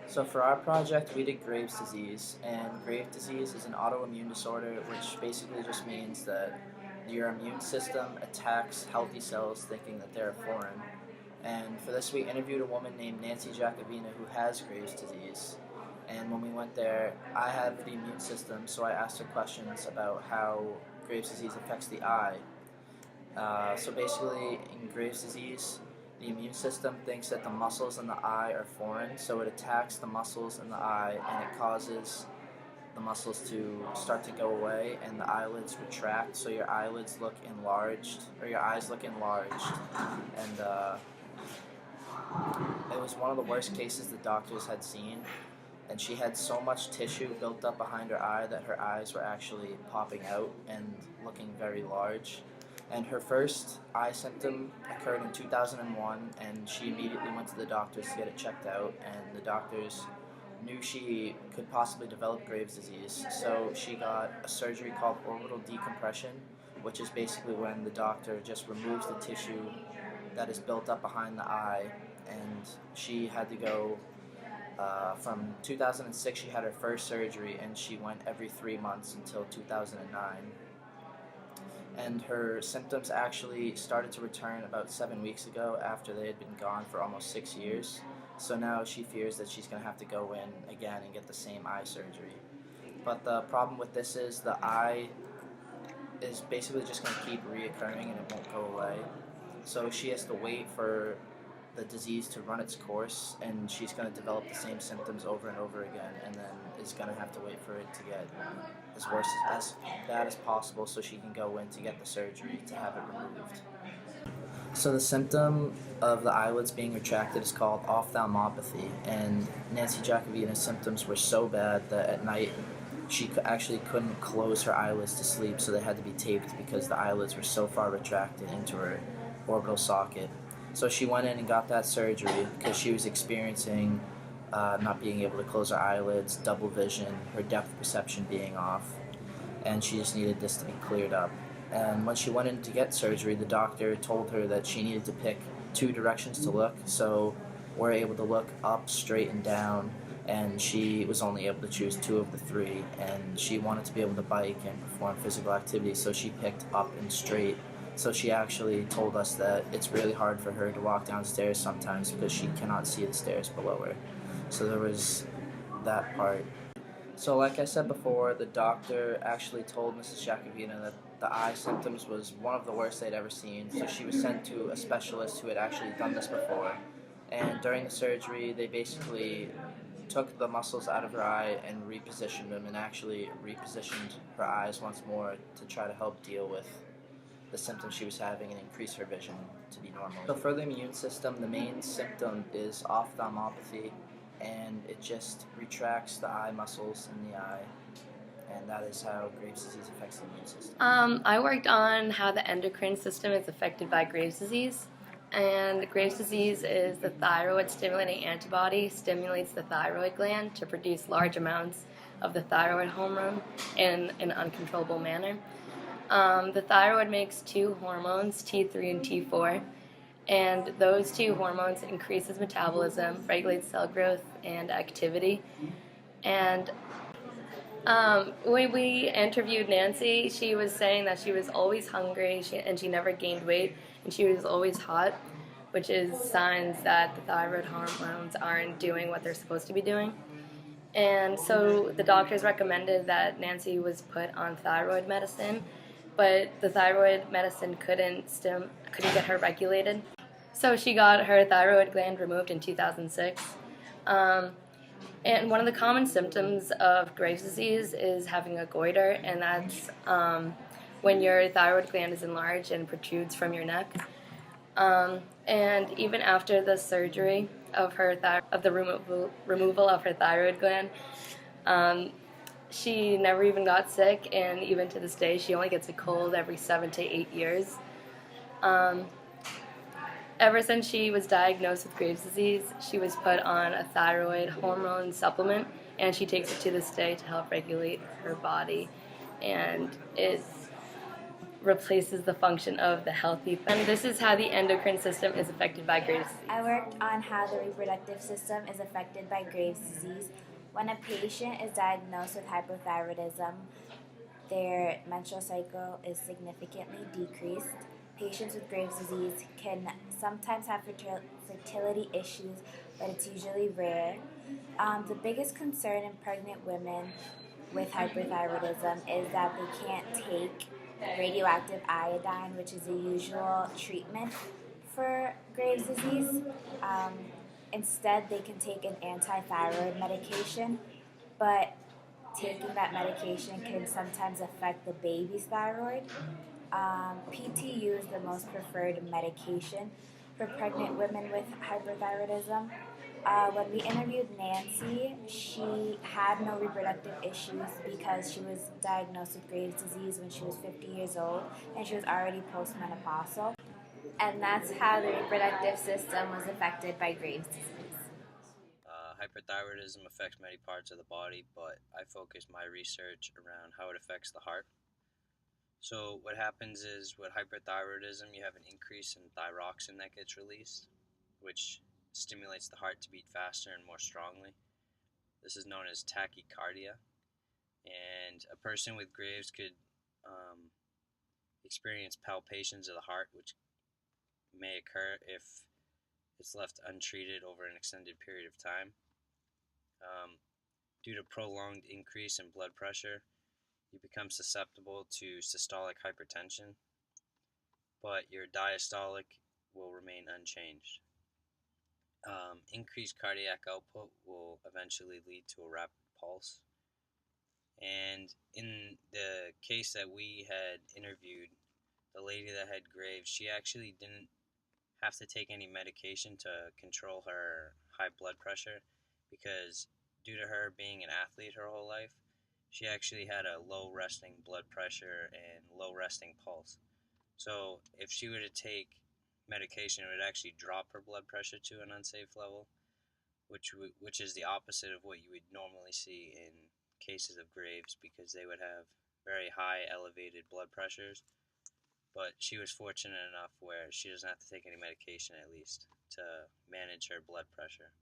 So for our project, we did Graves' disease, and Graves' disease is an autoimmune disorder, which basically just means that your immune system attacks healthy cells thinking that they're foreign. And for this, we interviewed a woman named Nancy Jacobina who has Graves' disease. And when we went there, I have the immune system, so I asked her questions about how Graves' disease affects the eye. So basically, in Graves' disease, the immune system thinks that the muscles in the eye are foreign, so it attacks the muscles in the eye and it causes the muscles to start to go away and the eyelids retract, so your eyelids look enlarged, or your eyes look enlarged. And it was one of the worst cases the doctors had seen, and she had so much tissue built up behind her eye that her eyes were actually popping out and looking very large. And her first eye symptom occurred in 2001, and she immediately went to the doctors to get it checked out, and the doctors knew she could possibly develop Graves' disease. So she got a surgery called orbital decompression, which is basically when the doctor just removes the tissue that is built up behind the eye, and she had to go from 2006. She had her first surgery, and she went every 3 months until 2009. And her symptoms actually started to return about 7 weeks ago after they had been gone for almost 6 years. So now she fears that she's going to have to go in again and get the same eye surgery. But the problem with this is the eye is basically just going to keep reoccurring and it won't go away. So she has to wait for the disease to run its course, and she's going to develop the same symptoms over and over again, and then is going to have to wait for it to get as bad as possible so she can go in to get the surgery to have it removed. So the symptom of the eyelids being retracted is called ophthalmopathy, and Nancy Jacobina's symptoms were so bad that at night she actually couldn't close her eyelids to sleep, so they had to be taped because the eyelids were so far retracted into her orbital socket. So she went in and got that surgery because she was experiencing not being able to close her eyelids, double vision, her depth perception being off, and she just needed this to be cleared up. And when she went in to get surgery, the doctor told her that she needed to pick two directions to look, so we're able to look up, straight, and down, and she was only able to choose two of the three, and she wanted to be able to bike and perform physical activity, so she picked up and straight. So she actually told us that it's really hard for her to walk downstairs sometimes because she cannot see the stairs below her. So there was that part. So like I said before, the doctor actually told Mrs. Jacobina that the eye symptoms was one of the worst they'd ever seen, so she was sent to a specialist who had actually done this before. And during the surgery, they basically took the muscles out of her eye and repositioned them, and actually repositioned her eyes once more to try to help deal with the symptoms she was having and increase her vision to be normal. So for the immune system, the main symptom is ophthalmopathy, and it just retracts the eye muscles in the eye, and that is how Graves' disease affects the immune system. I worked on how the endocrine system is affected by Graves' disease. And Graves' disease is the thyroid stimulating antibody stimulates the thyroid gland to produce large amounts of the thyroid hormone in an uncontrollable manner. The thyroid makes two hormones, T3 and T4, and those two hormones increases metabolism, regulates cell growth and activity. And when we interviewed Nancy, she was saying that she was always hungry and she never gained weight, and she was always hot, which is signs that the thyroid hormones aren't doing what they're supposed to be doing. And so the doctors recommended that Nancy was put on thyroid medicine, but the thyroid medicine couldn't get her regulated. So she got her thyroid gland removed in 2006. And one of the common symptoms of Graves' disease is having a goiter, and that's when your thyroid gland is enlarged and protrudes from your neck. And even after the surgery of the removal of her thyroid gland, she never even got sick, and even to this day, she only gets a cold every 7 to 8 years. Ever since she was diagnosed with Graves' disease, she was put on a thyroid hormone supplement, and she takes it to this day to help regulate her body. And replaces the function of the healthy. And this is how the endocrine system is affected by Graves' disease. I worked on how the reproductive system is affected by Graves' disease. When a patient is diagnosed with hypothyroidism, their menstrual cycle is significantly decreased. Patients with Graves' disease can sometimes have fertility issues, but it's usually rare. The biggest concern in pregnant women with hyperthyroidism is that they can't take radioactive iodine, which is the usual treatment for Graves' disease. Um, Instead, they can take an anti-thyroid medication, but taking that medication can sometimes affect the baby's thyroid. PTU is the most preferred medication for pregnant women with hyperthyroidism. When we interviewed Nancy, she had no reproductive issues because she was diagnosed with Graves' disease when she was 50 years old and she was already postmenopausal. And that's how the reproductive system was affected by Graves' disease. Hyperthyroidism affects many parts of the body, but I focus my research around how it affects the heart. So what happens is with hyperthyroidism, you have an increase in thyroxine that gets released, which stimulates the heart to beat faster and more strongly. This is known as tachycardia, and a person with Graves could experience palpitations of the heart, which may occur if it's left untreated over an extended period of time. Due to prolonged increase in blood pressure, you become susceptible to systolic hypertension, but your diastolic will remain unchanged. Increased cardiac output will eventually lead to a rapid pulse. And in the case that we had interviewed, the lady that had Graves, she actually didn't have to take any medication to control her high blood pressure because due to her being an athlete her whole life, she actually had a low resting blood pressure and low resting pulse. So if she were to take medication, it would actually drop her blood pressure to an unsafe level, which is the opposite of what you would normally see in cases of Graves, because they would have very high elevated blood pressures. But she was fortunate enough where she doesn't have to take any medication, at least, to manage her blood pressure.